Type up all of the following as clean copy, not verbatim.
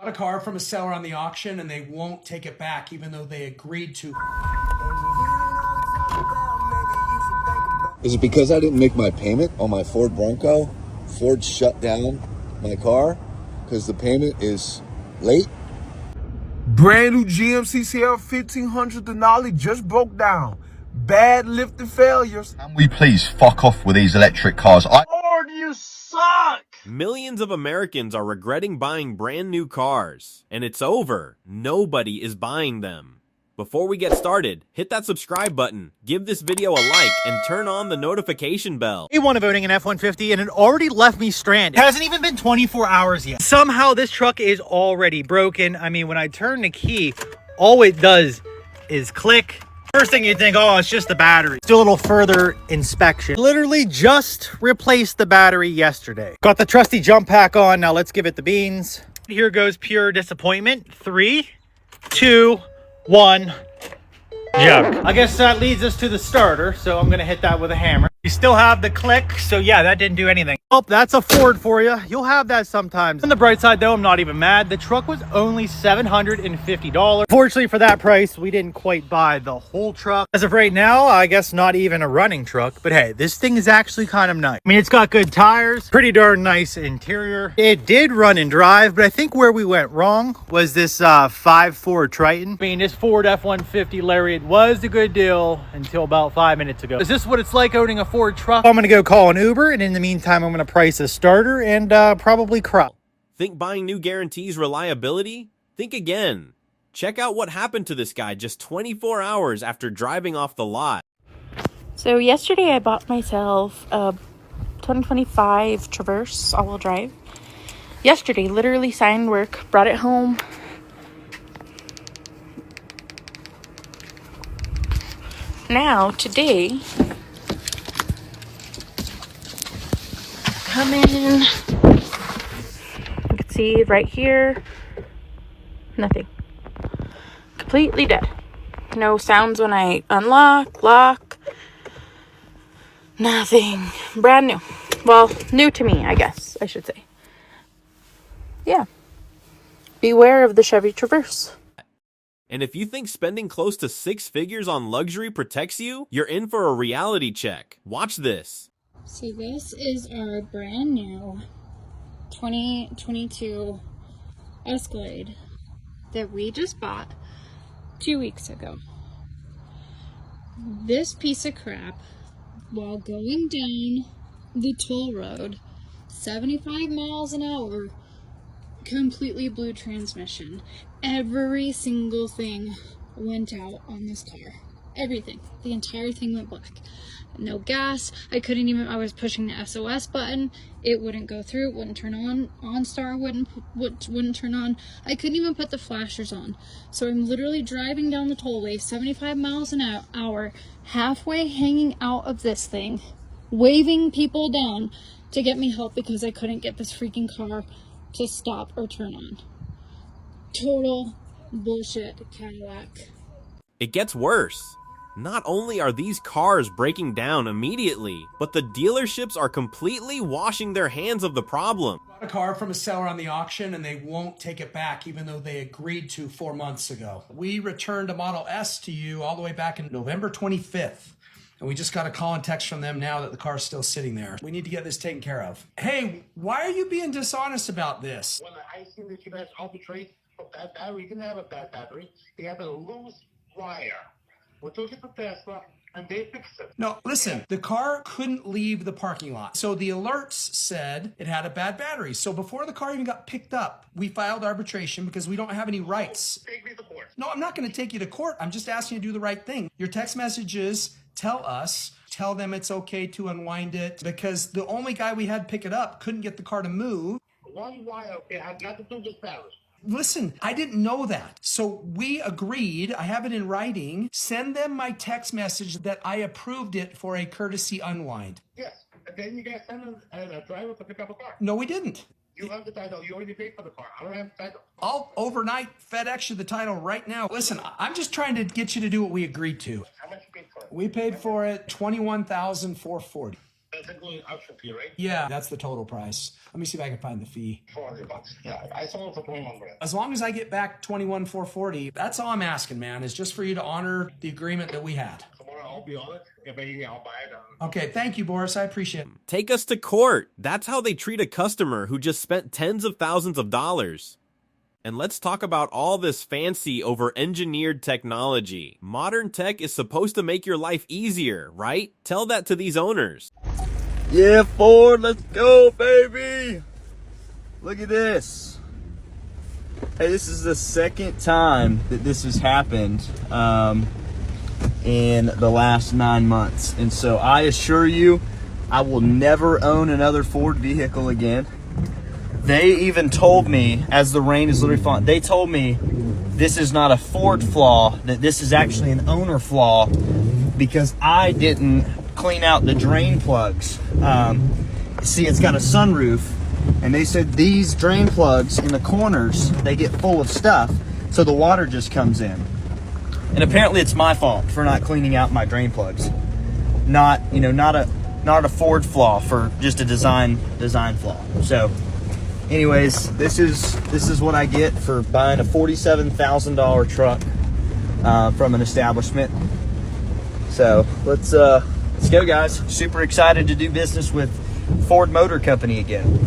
A car from a seller on the auction and they won't take it back even though they agreed to. Is it because I didn't make my payment on my Ford Bronco? Ford shut down my car because the payment is late? Brand new GMC CL 1500 Denali just broke down. Bad lifted failures. Can we please fuck off with these electric cars? Lord, you suck! Millions of Americans are regretting buying brand new cars, and it's over. Nobody is buying them. Before we get started, hit that subscribe button, give this video a like, and turn on the notification bell. Day one of owning an F-150 and it already left me stranded. It hasn't even been 24 hours yet. Somehow this truck is already broken. I mean, when I turn the key, all it does is click. First thing you think, oh, it's just the battery. Do a little further inspection. Literally just replaced the battery yesterday. Got the trusty jump pack on. Now let's give it the beans. Here goes pure disappointment. 3, 2, 1. Jug. I guess that leads us to the starter, so I'm gonna hit that with a hammer. You still have the click, so yeah, that didn't do anything. Oh, that's a Ford for you. You'll have that sometimes. On the bright side though, I'm not even mad. The truck was only $750. Fortunately for that price, we didn't quite buy the whole truck. As of right now, I guess not even a running truck, but hey, this thing is actually kind of nice. I mean, it's got good tires, pretty darn nice interior. It did run and drive, but I think where we went wrong was this 5.4 Triton. I mean, this Ford F-150 Lariat was a good deal until about 5 minutes ago. Is this what it's like owning a Ford truck? I'm gonna go call an Uber, and in the meantime, I'm gonna price a starter and probably crop. Think buying new guarantees reliability? Think again. Check out what happened to this guy just 24 hours after driving off the lot. So yesterday I bought myself a 2025 Traverse all-wheel drive. Yesterday, literally signed work, brought it home. Now, today, come in, you can see right here, nothing, completely dead. No sounds when I unlock, lock, nothing, brand new. Well, new to me, I guess I should say. Yeah, beware of the Chevy Traverse. And if you think spending close to 6 figures on luxury protects you, you're in for a reality check. Watch this. So this is our brand new 2022 Escalade that we just bought 2 weeks ago. This piece of crap, while going down the toll road, 75 miles an hour, completely blew transmission. Every single thing went out on this car. Everything. The entire thing went black. No gas. I was pushing the SOS button. It wouldn't go through. It wouldn't turn on. OnStar wouldn't turn on. I couldn't even put the flashers on. So I'm literally driving down the tollway, 75 miles an hour, halfway hanging out of this thing, waving people down to get me help because I couldn't get this freaking car to stop or turn on. Total bullshit Cadillac. It gets worse. Not only are these cars breaking down immediately, but the dealerships are completely washing their hands of the problem. A car from a seller on the auction and they won't take it back even though they agreed to 4 months ago. We returned a Model S to you all the way back in November 25th. And we just got a call and text from them now that the car's still sitting there. We need to get this taken care of. Hey, why are you being dishonest about this? Well, I see that you guys arbitrate a bad battery. You didn't have a bad battery. You have a loose wire. We took it to Tesla and they fixed it. No, listen, the car couldn't leave the parking lot. So the alerts said it had a bad battery. So before the car even got picked up, we filed arbitration because we don't have any rights. Take me to court. No, I'm not going to take you to court. I'm just asking you to do the right thing. Your text messages tell them it's okay to unwind it because the only guy we had pick it up couldn't get the car to move. One wire, okay, I've got to do this battery. Listen, I didn't know that. So we agreed, I have it in writing, send them my text message that I approved it for a courtesy unwind. Yes, and then you guys send a driver to pick up a car. No, we didn't. You have the title. You already paid for the car. I don't have the title. I'll overnight FedEx you the title right now. Listen, I'm just trying to get you to do what we agreed to. How much you paid for it? We paid for it $21,440. Does it including extra fee, right? Yeah, that's the total price. Let me see if I can find the fee. $400. Yeah, I sold it for 21 grand. As long as I get back 21,440, that's all I'm asking, man, is just for you to honor the agreement that we had. Tomorrow I'll be on it. If anything, I'll buy it. Okay, thank you, Boris. I appreciate it. Take us to court. That's how they treat a customer who just spent tens of thousands of dollars. And let's talk about all this fancy over-engineered technology. Modern tech is supposed to make your life easier, right? Tell that to these owners. Yeah, Ford, let's go, baby. Look at this. Hey, this is the second time that this has happened in the last 9 months. And so I assure you, I will never own another Ford vehicle again. They even told me, as the rain is literally falling, they told me this is not a Ford flaw, that this is actually an owner flaw because I didn't clean out the drain plugs. See, it's got a sunroof, and they said these drain plugs in the corners, they get full of stuff, so the water just comes in. And apparently it's my fault for not cleaning out my drain plugs. Not a Ford flaw, for just a design flaw. So anyways, this is what I get for buying a $47,000 truck from an establishment. So let's go, guys. Super excited to do business with Ford Motor Company again.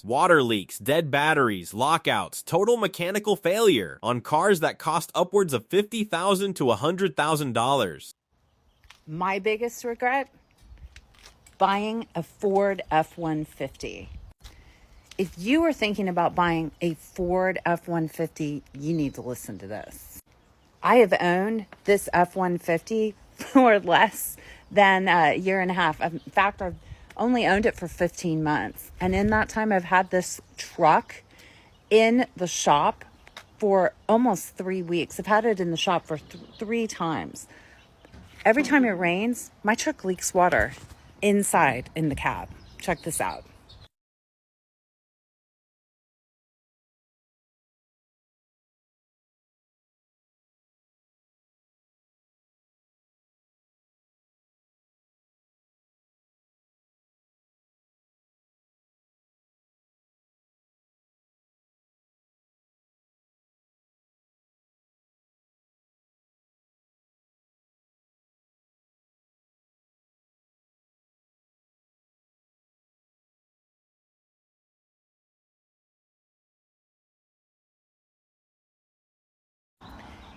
Water leaks, dead batteries, lockouts, total mechanical failure on cars that cost upwards of $50,000 to $100,000. My biggest regret? Buying a Ford F-150. If you are thinking about buying a Ford F-150, you need to listen to this. I have owned this F-150 for less than a year and a half. In fact, I've only owned it for 15 months. And in that time, I've had this truck in the shop for almost 3 weeks. I've had it in the shop for 3 times. Every time it rains, my truck leaks water inside in the cab. Check this out.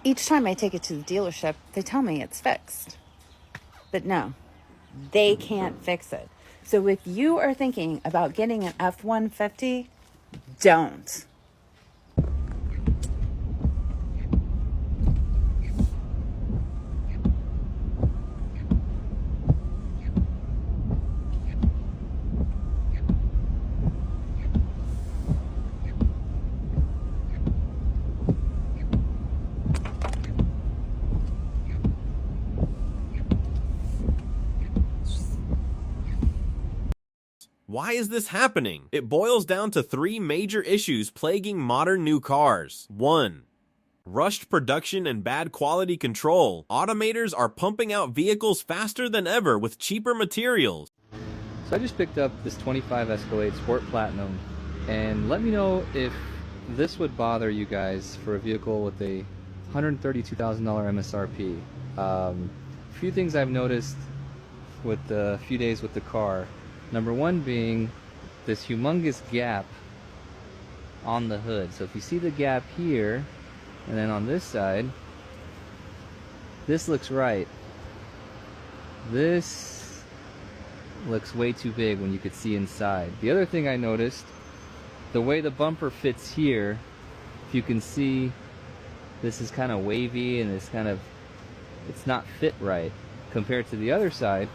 Each time I take it to the dealership, they tell me it's fixed. But no, they can't fix it. So if you are thinking about getting an F-150, don't. Why is this happening? It boils down to 3 major issues plaguing modern new cars. 1. Rushed production and bad quality control. Automakers are pumping out vehicles faster than ever with cheaper materials. So I just picked up this 25 Escalade Sport Platinum, and let me know if this would bother you guys for a vehicle with a $132,000 MSRP. A few things I've noticed with the few days with the car. Number one being this humongous gap on the hood. So if you see the gap here, and then on this side, this looks right. This looks way too big when you could see inside. The other thing I noticed, the way the bumper fits here, if you can see, this is kind of wavy and it's not fit right compared to the other side.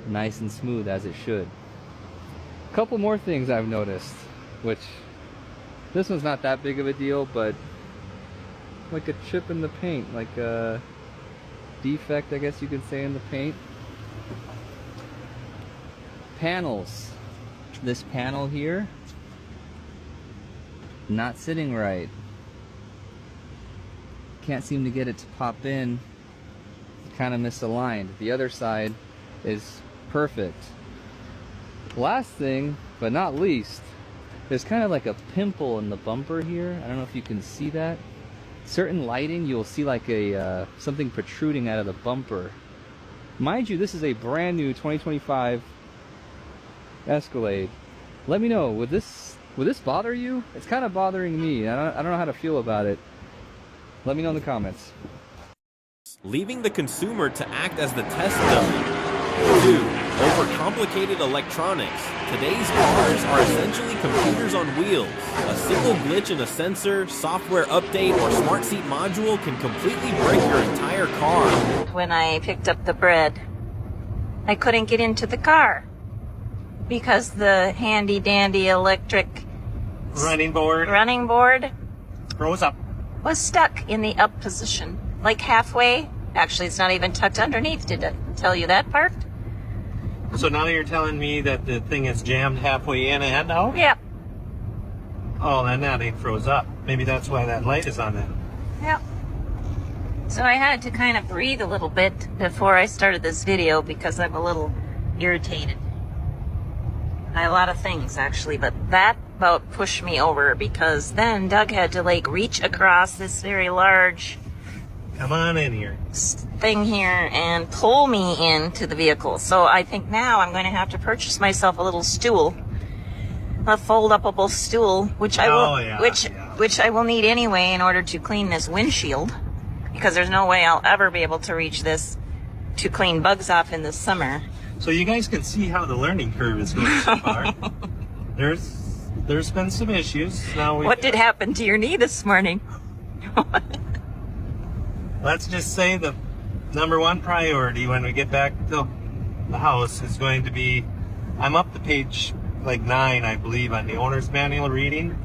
Nice and smooth as it should. A couple more things I've noticed, which this one's not that big of a deal, but like a chip in the paint, like a defect, I guess you could say, in the paint. Panels. This panel here, not sitting right. Can't seem to get it to pop in kind of misaligned. The other side is perfect. Last thing, but not least, there's kind of like a pimple in the bumper here. I don't know if you can see that. Certain lighting, you'll see like a something protruding out of the bumper. Mind you, this is a brand new 2025 Escalade. Let me know, would this bother you? It's kind of bothering me. I don't know how to feel about it. Let me know in the comments. Leaving the consumer to act as the test dummy. 2. Overcomplicated electronics. Today's cars are essentially computers on wheels. A single glitch in a sensor, software update, or smart seat module can completely break your entire car. When I picked up the bread, I couldn't get into the car because the handy dandy electric running board rose up, was stuck in the up position, like halfway. Actually, it's not even tucked underneath. Did it tell you that part? So now you're telling me that the thing is jammed halfway in and out? Yep. Oh, then that ain't froze up. Maybe that's why that light is on there. Yep. So I had to kind of breathe a little bit before I started this video because I'm a little irritated. A lot of things actually, but that about pushed me over because then Doug had to like reach across this very large come on in here thing here and pull me into the vehicle. So I think now I'm going to have to purchase myself a little stool, a fold-upable stool, which I will, which I will need anyway in order to clean this windshield, because there's no way I'll ever be able to reach this to clean bugs off in the summer. So you guys can see how the learning curve is going so far. There's been some issues. Now what did happen to your knee this morning? Let's just say the #1 priority when we get back to the house is going to be, I'm up to page like 9, I believe, on the owner's manual reading.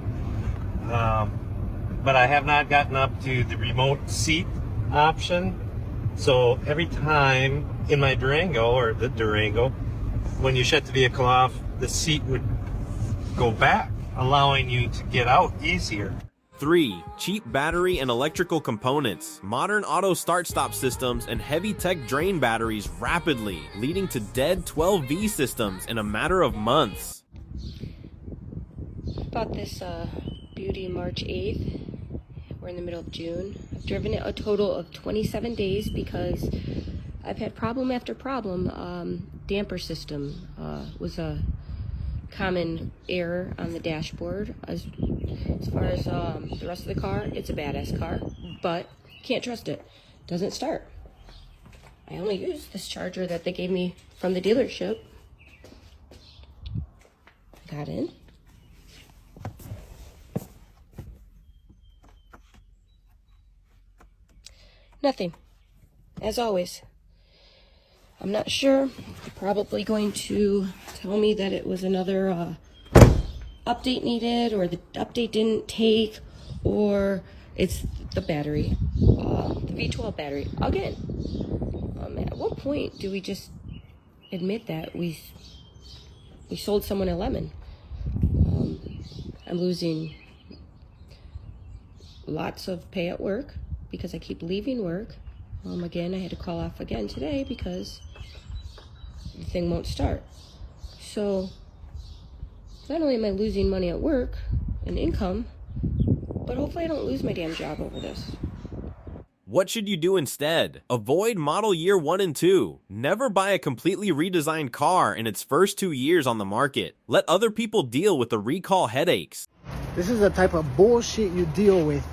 But I have not gotten up to the remote seat option. So every time in my Durango, or the Durango, when you shut the vehicle off, the seat would go back, allowing you to get out easier. 3. Cheap battery and electrical components. Modern auto start-stop systems and heavy-tech drain batteries rapidly, leading to dead 12V systems in a matter of months. Bought this beauty March 8th. We're in the middle of June. I've driven it a total of 27 days because I've had problem after problem. Damper system was a common error on the dashboard. As far as the rest of the car, it's a badass car, but can't trust it. Doesn't start. I only use this charger that they gave me from the dealership. Got in. Nothing, as always. I'm not sure. They're probably going to tell me that it was another update needed, or the update didn't take, or it's the battery, the V12 battery. Again, at what point do we just admit that we sold someone a lemon? I'm losing lots of pay at work because I keep leaving work. Again, I had to call off again today because the thing won't start. So not only am I losing money at work and income, but hopefully I don't lose my damn job over this. What should you do instead? Avoid model year 1 and 2. Never buy a completely redesigned car in its first 2 years on the market. Let other people deal with the recall headaches. This is the type of bullshit you deal with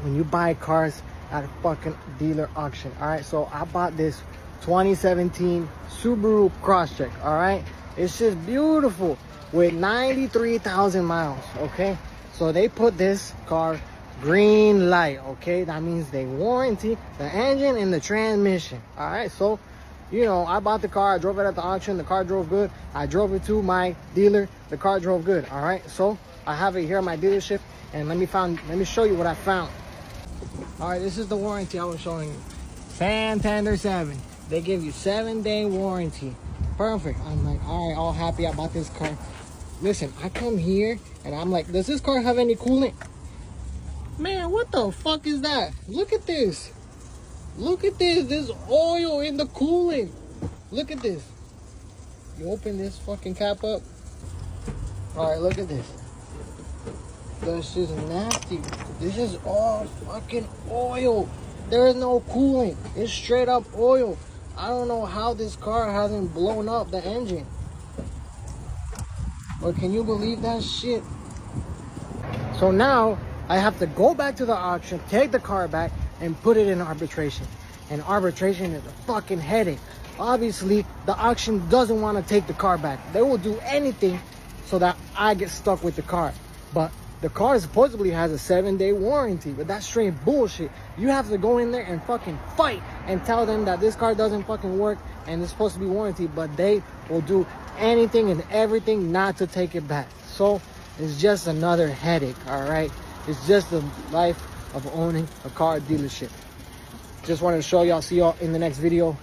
when you buy cars at a fucking dealer auction. All right, so I bought this 2017 Subaru Crosstrek. All right, it's just beautiful with 93,000 miles. Okay, so they put this car green light. Okay, that means they warranty the engine and the transmission. All right, so you know, I bought the car, I drove it at the auction, the car drove good. I drove it to my dealer, the car drove good. All right, so I have it here at my dealership, and let me show you what I found. All right, this is the warranty I was showing you. Santander 7. They give you 7-day warranty. Perfect. I'm like, all right, all happy I bought this car. Listen, I come here and I'm like, does this car have any coolant? Man, what the fuck is that? Look at this. Look at this. There's oil in the coolant. Look at this. You open this fucking cap up. All right, look at this. This is nasty. This is all fucking oil. There is no coolant. It's straight up oil. I don't know how this car hasn't blown up the engine. But can you believe that shit? So now I have to go back to the auction, take the car back, and put it in arbitration. And arbitration is a fucking headache. Obviously, the auction doesn't want to take the car back. They will do anything so that I get stuck with the car. But the car supposedly has a 7-day warranty, but that's straight bullshit. You have to go in there and fucking fight and tell them that this car doesn't fucking work and it's supposed to be warranty, but they will do anything and everything not to take it back. So it's just another headache, all right? It's just the life of owning a car dealership. Just wanted to show y'all. See y'all in the next video.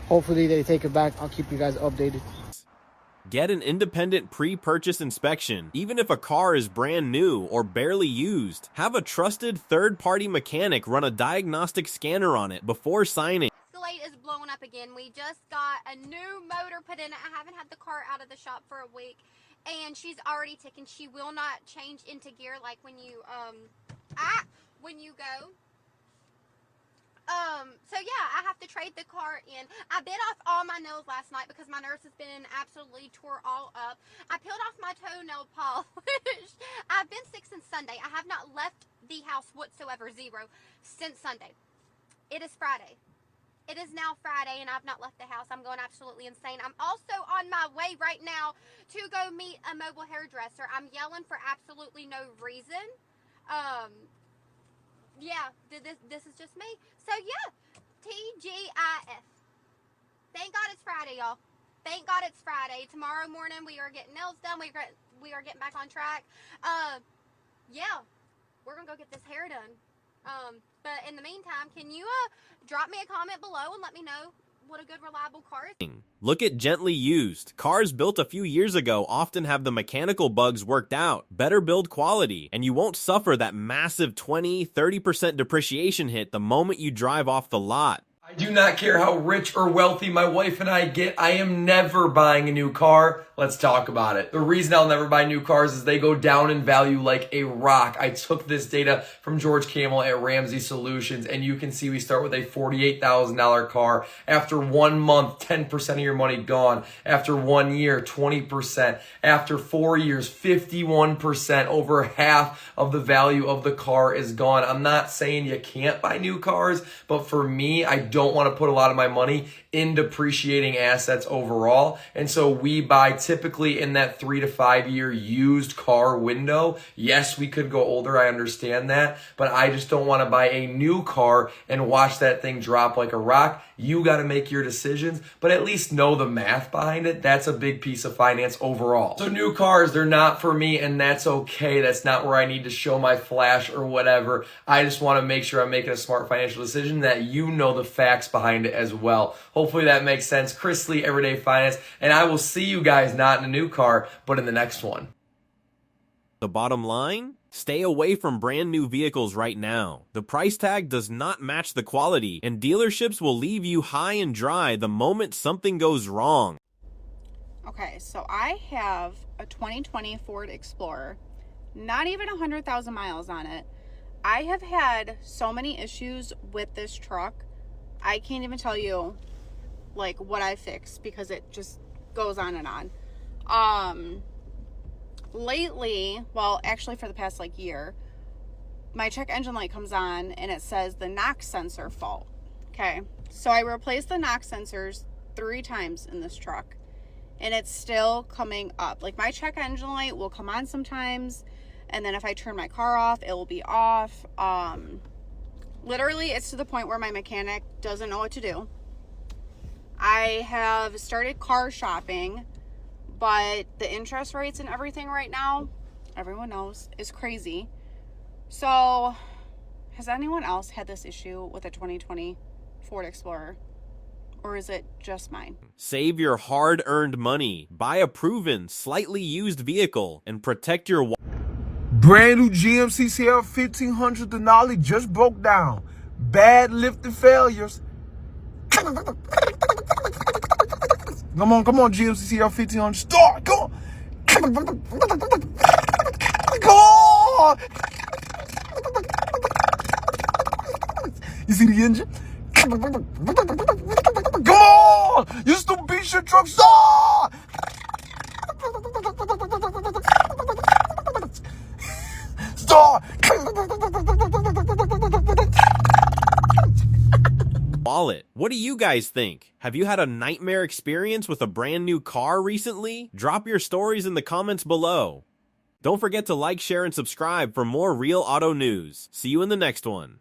Hopefully they take it back. I'll keep you guys updated. Get an independent pre-purchase inspection, even if a car is brand new or barely used. Have a trusted third-party mechanic run a diagnostic scanner on it before signing. Escalade is blowing up again. We just got a new motor put in. I haven't had the car out of the shop for a week, and she's already ticking. She will not change into gear like when you go. So yeah, I have to trade the car in. I bit off all my nails last night because my nurse has been absolutely tore all up. I peeled off my toenail polish. I've been sick since Sunday. I have not left the house whatsoever, zero, since Sunday. It is Friday. It is now Friday and I've not left the house. I'm going absolutely insane. I'm also on my way right now to go meet a mobile hairdresser. I'm yelling for absolutely no reason. Yeah, this is just me. So yeah, TGIF. Thank God it's Friday, y'all. Thank God it's Friday. Tomorrow morning we are getting nails done. We are getting back on track. Yeah, we're gonna go get this hair done. But in the meantime, can you drop me a comment below and let me know what a good reliable car is? Look at Gently Used. Cars built a few years ago often have the mechanical bugs worked out, better build quality, and you won't suffer that massive 20-30% depreciation hit the moment you drive off the lot. I do not care how rich or wealthy my wife and I get, I am never buying a new car. Let's talk about it. The reason I'll never buy new cars is they go down in value like a rock. I took this data from George Camel at Ramsey Solutions, and you can see we start with a $48,000 car. After 1 month, 10% of your money gone. After 1 year, 20%. After 4 years, 51%. Over half of the value of the car is gone. I'm not saying you can't buy new cars, but for me, I don't want to put a lot of my money in depreciating assets overall. And so we buy typically in that 3 to 5 year used car window. Yes, we could go older. I understand that, but I just don't want to buy a new car and watch that thing drop like a rock. You got to make your decisions, but at least know the math behind it. That's a big piece of finance overall. So new cars, they're not for me, and that's okay. That's not where I need to show my flash or whatever. I just want to make sure I'm making a smart financial decision, that you know the facts behind it as well. Hopefully that makes sense. Chris Lee, Everyday Finance, and I will see you guys not in a new car, but in the next one. The bottom line? Stay away from brand new vehicles right now. The price tag does not match the quality, and dealerships will leave you high and dry the moment something goes wrong. Okay, so I have a 2020 Ford Explorer, not even 100,000 miles on it. I have had so many issues with this truck. I can't even tell you like what I fixed because it just goes on and on. Lately, well, actually for the past like year, my check engine light comes on and it says the knock sensor fault. Okay, so I replaced the knock sensors 3 times in this truck and it's still coming up. Like my check engine light will come on sometimes, and then if I turn my car off, it will be off. Literally, it's to the point where my mechanic doesn't know what to do. I have started car shopping, but the interest rates and everything right now, everyone knows, is crazy. So, has anyone else had this issue with a 2020 Ford Explorer? Or is it just mine? Save your hard-earned money. Buy a proven, slightly used vehicle and protect your Brand new GMC CL 1500 Denali just broke down. Bad lifted failures. Come on, GMCCL 1500. Start, go on. Go on. You see the engine? Come on! You still beat your truck. Start! Start! Wallet. What do you guys think? Have you had a nightmare experience with a brand new car recently? Drop your stories in the comments below. Don't forget to like, share, and subscribe for more real auto news. See you in the next one.